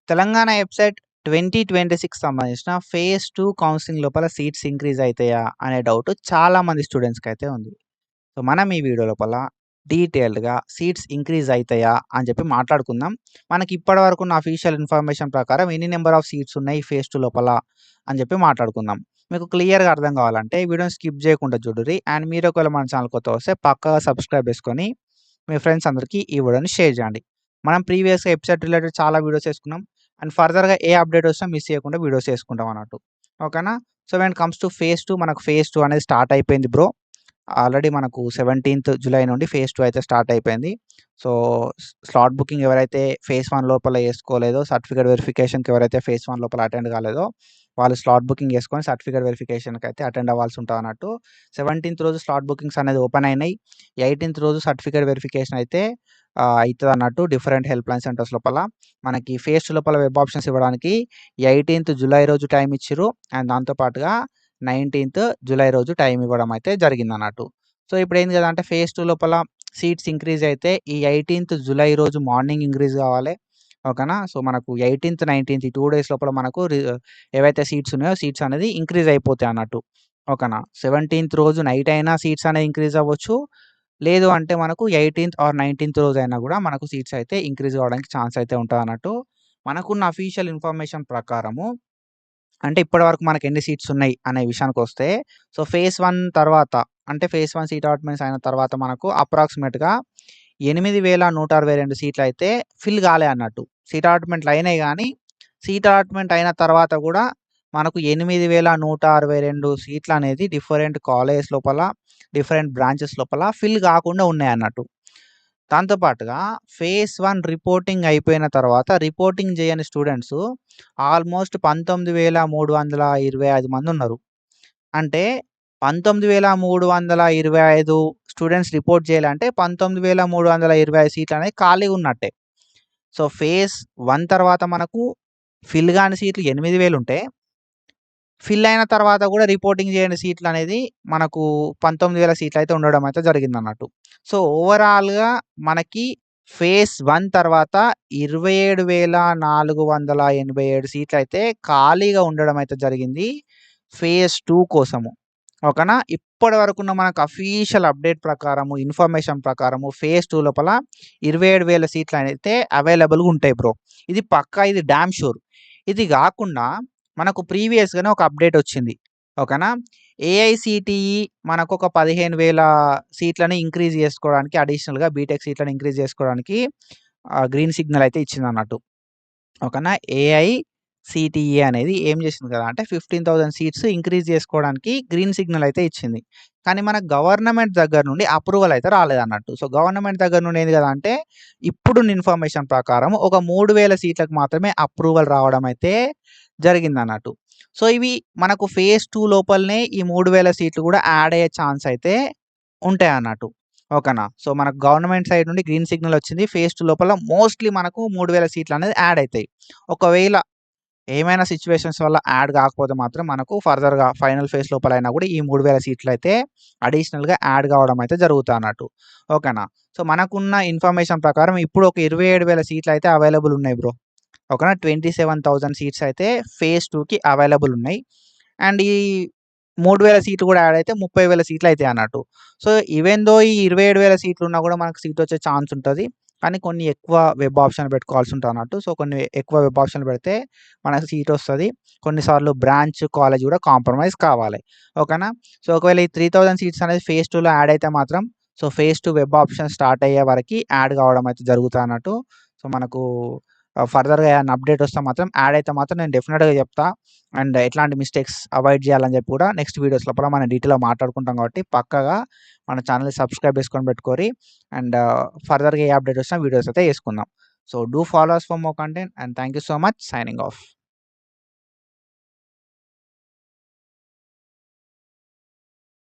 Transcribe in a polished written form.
Telangana website 2026 సంబంధించిన phase 2 counselling లోపల seats increase అయితాయా అనే డౌట్ చాలా మంది స్టూడెంట్స్‌కైతే ఉంది. సో, మనం ఈ వీడియో లోపల డీటెయిల్డ్‌గా సీట్స్ ఇంక్రీజ్ అయితాయా అని చెప్పి మాట్లాడుకుందాం. మనకి ఇప్పటి వరకు ఉన్న అఫీషియల్ ఇన్ఫర్మేషన్ ప్రకారం ఎన్ని నంబర్ ఆఫ్ సీట్స్ ఉన్నాయి ఫేజ్ 2 లోపల అని చెప్పి మాట్లాడుకుందాం. మీకు క్లియర్‌గా అర్థం కావాలంటే ఈ వీడియోని స్కిప్ చేయకుండా చూడుర్రి. అండ్ మీరు ఒకవేళ మన ఛానల్ కొత్తగా వస్తే పక్కాగా సబ్స్క్రైబ్ చేసుకొని మీ ఫ్రెండ్స్ అందరికీ ఈ వీడియోని షేర్ చేయండి. మనం ప్రీవియస్‌గా వెబ్‌సైట్ రిలేటెడ్ చాలా వీడియోస్ చేసుకున్నాం. అండ్ ఫర్దర్‌గా ఏ అప్డేట్ వచ్చినా మిస్ చేయకుండా వీడియోస్ చేసుకుంటాం అన్నట్టు. ఓకేనా? So, when it comes to phase 2 మనకు ఫేజ్ 2 అనేది స్టార్ట్ అయిపోయింది బ్రో. ఆల్రెడీ మనకు 17థ్ జులై నుండి ఫేజ్ 2 అయితే స్టార్ట్ అయిపోయింది. సో, స్లాట్ బుకింగ్ ఎవరైతే ఫేజ్ 1 లోపల చేసుకోలేదో, సర్టిఫికేట్ వెరిఫికేషన్‌కి ఎవరైతే ఫేజ్ 1 లోపల అటెండ్ కాలేదో, వాళ్ళు స్లాట్ బుకింగ్ చేసుకొని సర్టిఫికేట్ వెరిఫికేషన్‌కి అయితే అటెండ్ అవ్వాల్సి ఉంటదన్నట్టు. 17థ్ రోజు స్లాట్ బుకింగ్స్ అనేది ఓపెన్ అయినాయి. 18థ్ రోజు సర్టిఫికేట్ వెరిఫికేషన్ అయితే అయితదన్నట్టు డిఫరెంట్ హెల్ప్ లైన్ సెంటర్స్ లోపల. మనకి ఫేజ్ 2 లోపల వెబ్ ఆప్షన్స్ ఇవ్వడానికి 18థ్ జులై రోజు టైమ్ ఇచ్చిర్రు. అండ్ దాంతో పాటుగా 19థ్ జులై రోజు టైమ్ ఇవ్వడం అయితే జరిగిందన్నట్టు. సో, ఇప్పుడేంది కదా అంటే ఫేజ్ 2 లోపల సీట్స్ ఇంక్రీజ్ అయితే ఈ 18థ్ జులై రోజు మార్నింగ్ ఇంక్రీజ్ కావాలి. ఓకేనా? సో, మనకు 18థ్, 19థ్ ఈ 2 డేస్ లోపల మనకు ఏవైతే సీట్స్ ఉన్నాయో సీట్స్ అనేది ఇంక్రీజ్ అయిపోతాయి అన్నట్టు. ఓకేనా? 17థ్ రోజు నైట్ అయినా సీట్స్ అనేది ఇంక్రీజ్ అవ్వచ్చు. లేదు అంటే మనకు 18థ్ ఆర్ 19థ్ రోజైనా గూడా మనకు సీట్స్ అయితే ఇంక్రీజ్ అవ్వడానికి ఛాన్స్ అయితే ఉంటదన్నట్టు. మనకున్న అఫీషియల్ ఇన్ఫర్మేషన్ ప్రకారము అంటే ఇప్పటివరకు మనకు ఎన్ని సీట్స్ ఉన్నాయి అనే విషయానికొస్తే, సో, ఫేజ్ 1 తర్వాత అంటే ఫేజ్ 1 సీట్ అలాట్‌మెంట్స్ అయిన తర్వాత మనకు అప్రాక్సిమేట్‌గా 8,162 సీట్లయితే ఫిల్ కాలే అన్నట్టు. సీట్ అలాట్‌మెంట్‌లు అయినాయి గానీ, సీట్ అలాట్‌మెంట్ అయిన తర్వాత గూడా మనకు 8,162 సీట్లనేది డిఫరెంట్ కాలేజెస్ లోపల, డిఫరెంట్ బ్రాంచెస్ లోపల ఫిల్ కాకుండా ఉన్నాయన్నట్టు. దాంతో పాటుగా ఫేజ్ 1 రిపోర్టింగ్ అయిపోయిన తర్వాత రిపోర్టింగ్ చేయని స్టూడెంట్స్ ఆల్మోస్ట్ 19,325 మందున్నారు. అంటే 19,325 స్టూడెంట్స్ రిపోర్ట్ చేయాలంటే 19,325 సీట్లనేవి ఖాళీగా ఉన్నట్టే. సో, ఫేజ్ 1 తర్వాత మనకు ఫిల్ గాని సీట్లు 8,000 ఉంటే, ఫిల్ అయిన తర్వాత కూడా రిపోర్టింగ్ చేయని సీట్లనేది మనకు 19,000 సీట్లయితే ఉండడం అయితే జరిగిందన్నట్టు. సో, ఓవరాల్‌గా మనకి ఫేజ్ 1 తర్వాత 27,487 సీట్లయితే ఖాళీగా ఉండడం అయితే జరిగింది. ఫేజ్ 2 కోసము. ఓకేనా? ఇప్పటి వరకున్న మనకు అఫీషియల్ అప్డేట్ ప్రకారము, ఇన్ఫర్మేషన్ ప్రకారము ఫేజ్ 2 లోపల 27,000 సీట్లయితే అవైలబుల్‌గా ఉంటాయి బ్రో. ఇది పక్కా, ఇది డామ్ షూర్. ఇది గాకుండా మనకు ప్రీవియస్‌గానే ఒక అప్డేట్ వచ్చింది. ఓకేనా? ఏఐసీటీఈ మనకొక 15,000 సీట్లని ఇంక్రీజ్ చేసుకోవడానికి అడిషనల్‌గా బీటెక్ సీట్లని ఇంక్రీజ్ చేసుకోవడానికి గ్రీన్ సిగ్నల్ అయితే ఇచ్చిందన్నట్టు. ఓకేనా? ఏఐసీటీఈ అనేది ఏం చేసింది కదా అంటే 15,000 సీట్స్ ఇంక్రీజ్ చేసుకోవడానికి గ్రీన్ సిగ్నల్ అయితే ఇచ్చింది. కానీ మన గవర్నమెంట్ దగ్గర నుండి అప్రూవల్ అయితే రాలేదన్నట్టు. సో, గవర్నమెంట్ దగ్గర నుండి ఏంది కదా అంటే ఇప్పుడున్న ఇన్ఫర్మేషన్ ప్రకారం ఒక 3,000 సీట్లకు మాత్రమే అప్రూవల్ రావడం అయితే జరిగిందన్నట్టు. సో, ఇవి మనకు ఫేజ్ 2 లోపలనే ఈ 3,000 సీట్లు కూడా యాడ్ అయ్యే ఛాన్స్ అయితే ఉంటాయన్నట్టు. ఓకేనా? సో, మనకు గవర్నమెంట్ సైడ్ నుండి గ్రీన్ సిగ్నల్ వచ్చింది. ఫేజ్ 2 లోపల మోస్ట్‌లీ మనకు 3,000 సీట్లనేది యాడ్ అయితాయి. ఒకవేళ ఏమైనా సిట్యుయేషన్స్ వల్ల యాడ్ కాకపోతే మాత్రం మనకు ఫర్దర్‌గా ఫైనల్ ఫేజ్ లోపలైనా కూడా ఈ 3,000 సీట్లయితే అడిషనల్‌గా యాడ్ కావడం అయితే జరుగుతాదన్నట్టు. ఓకేనా? సో, మనకున్న ఇన్ఫర్మేషన్ ప్రకారం ఇప్పుడు ఒక 27,000 సీట్లయితే అవైలబుల్ ఉన్నాయి బ్రో. ఓకేనా? 27,000 సీట్స్ అయితే ఫేజ్ 2కి అవైలబుల్ ఉన్నాయి. అండ్ ఈ 3,000 సీట్లు కూడా యాడ్ అయితే 30,000 సీట్లు అయితాయి అన్నట్టు. సో, ఈవెన్ దో ఈ 27,000 సీట్లు ఉన్నా కూడా మనకు సీట్ వచ్చే ఛాన్స్ ఉంటది. కానీ కొన్ని ఎక్కువ వెబ్ ఆప్షన్‌లు పెట్టుకోవాల్సి ఉంటదన్నట్టు. సో, కొన్ని ఎక్కువ వెబ్ ఆప్షన్‌లు పెడితే మనకు సీట్ వస్తది. కొన్నిసార్లు బ్రాంచ్, కాలేజ్ కూడా కాంప్రమైజ్ కావాలి. ఓకేనా? సో, ఒకవేళ ఈ 3,000 సీట్స్ అనేది ఫేజ్ 2లో యాడ్ అయితే మాత్రం so, phase 2 web option start అయ్యే వరకి యాడ్ కావడం అయితే జరుగుతదన్నట్టు. సో, మనకు ఫర్దర్‌గా ఏదైనా అప్డేట్ వస్తే మాత్రం యాడ్ అయితే మాత్రం నేను డెఫినిట్‌గా చెప్తా. అండ్ ఎట్లాంటి మిస్టేక్స్ అవాయిడ్ చేయాలని చెప్పి కూడా నెక్స్ట్ వీడియోస్ లోపల మనం డీటెయిల్‌గా మాట్లాడుకుంటాం కాబట్టి పక్కాగా మన ఛానెల్‌ని సబ్స్క్రైబ్ చేసుకొని పెట్టుకోరి. అండ్ ఫర్దర్‌గా ఏ అప్డేట్ వచ్చినా వీడియోస్ అయితే చేసుకుందాం. So, do follow us for more content and thank you so much. Signing of.